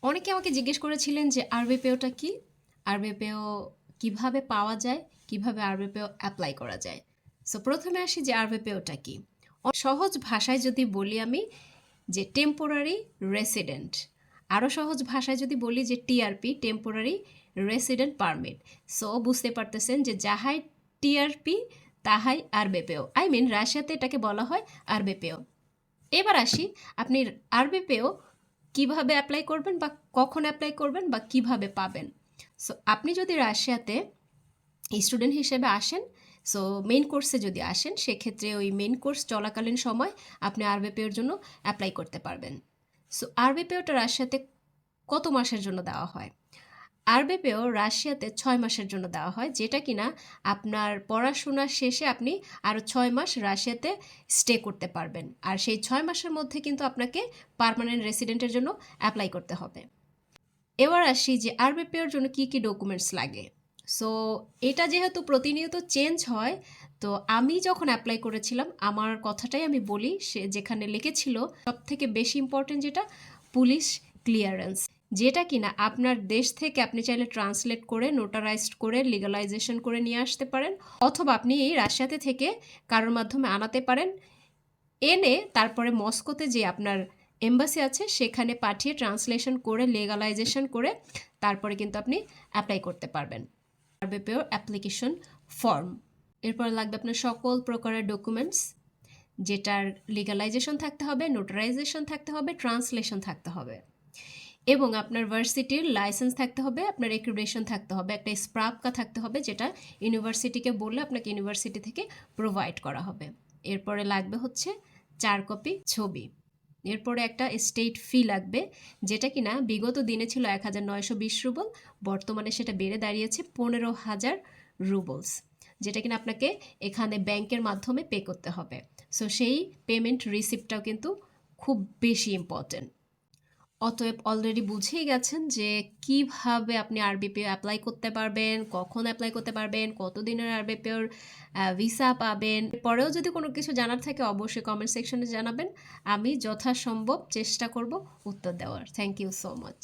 অনেকে আমাকে জিজ্ঞেস করেছিলেন যে আরবিপিওটা কি, আরবিপিও কিভাবে পাওয়া যায়, কিভাবে আরবিপিও অ্যাপ্লাই করা যায়। সো প্রথমে আসি যে আরবিপিওটা কি। সহজ ভাষায় যদি বলি আমি যে টেম্পোরারি রেসিডেন্ট, আরও সহজ ভাষায় যদি বলি যে TRP, temporary resident permit. So বুঝতে পারতেছেন যে যাহাই টিআরপি তাহাই আরবিপিও, আই মিন রাশিয়াতে এটাকে বলা হয় আরবিপিও। এবার আসি আপনি আরবিপিও কিভাবে অ্যাপ্লাই করবেন বা কখন অ্যাপ্লাই করবেন বা কিভাবে পাবেন। সো আপনি যদি রাশিয়াতে স্টুডেন্ট হিসেবে আসেন, সো মেইন কোর্সে যদি আসেন, সেক্ষেত্রে ওই মেইন কোর্স চলাকালীন সময় আপনি আরবিপিওর জন্য অ্যাপ্লাই করতে পারবেন। সো আরবিপিওটা রাশিয়াতে কত মাসের জন্য দেওয়া হয়? আরবিপিও রাশিয়াতে 6 মাসের জন্য দেওয়া হয়, যেটা কিনা আপনার পড়াশোনা শেষে আপনি আরও 6 মাস রাশিয়াতে স্টে করতে পারবেন। আর সেই 6 মাসের মধ্যে কিন্তু আপনাকে পার্মানেন্ট রেসিডেন্টের জন্য অ্যাপ্লাই করতে হবে। এবার আসি যে আরবিপিওর জন্য কি কি ডকুমেন্টস লাগে। সো এটা যেহেতু প্রতিনিয়ত চেঞ্জ হয়, তো আমি যখন অ্যাপ্লাই করেছিলাম আমার কথাটাই আমি বলি, সে যেখানে লিখেছিল সব থেকে বেশি ইম্পর্টেন্ট যেটা পুলিশ ক্লিয়ারেন্স, যেটা কিনা আপনার দেশ থেকে আপনি চাইলে ট্রান্সলেট করে নোটারাইজড করে লিগালাইজেশন করে নিয়ে আসতে পারেন, অথবা আপনি এই রাশিয়াতে থেকে কারোর মাধ্যমে আনাতে পারেন, এনে তারপরে মস্কোতে যে আপনার এম্বাসি আছে সেখানে পাঠিয়ে ট্রান্সলেশন করে লিগালাইজেশন করে তারপরে কিন্তু আপনি অ্যাপ্লাই করতে পারবেন। আরবিপিও অ্যাপ্লিকেশন ফর্ম, এরপর লাগবে আপনার সকল প্রকারের ডকুমেন্টস, যেটার লিগালাইজেশন থাকতে হবে, নোটারাইজেশন থাকতে হবে, ট্রান্সলেশন থাকতে হবে, এবং আপনার ভার্সিটির লাইসেন্স থাকতে হবে, আপনার এক্রিডেশন থাকতে হবে, একটা স্প্রাপকা থাকতে হবে, যেটা ইউনিভার্সিটিকে বললে আপনাকে ইউনিভার্সিটি থেকে প্রোভাইড করা হবে। এরপরে লাগবে হচ্ছে 4 কপি ছবি। এরপরে একটা স্টেট ফি লাগবে, যেটা কিনা বিগত দিনে ছিল 1920 রুবল, বর্তমানে সেটা বেড়ে দাঁড়িয়েছে 15,000 রুবলস, যেটা কিনা আপনাকে এখানে ব্যাংকের মাধ্যমে পে করতে হবে। সো সেই পেমেন্ট রিসিপ্টটাও কিন্তু খুব বেশি ইম্পর্টেন্ট। অতএব অলরেডি বুঝেই গেছেন যে কিভাবে আপনি আরবিপিও অ্যাপ্লাই করতে পারবেন, কখন অ্যাপ্লাই করতে পারবেন, কতদিনের আরবিপিওর ভিসা পাবেন। পরেও যদি কোনো কিছু জানার থাকে অবশ্যই কমেন্ট সেকশনে জানাবেন, আমি যথাসম্ভব চেষ্টা করব উত্তর দেওয়ার। Thank you so much.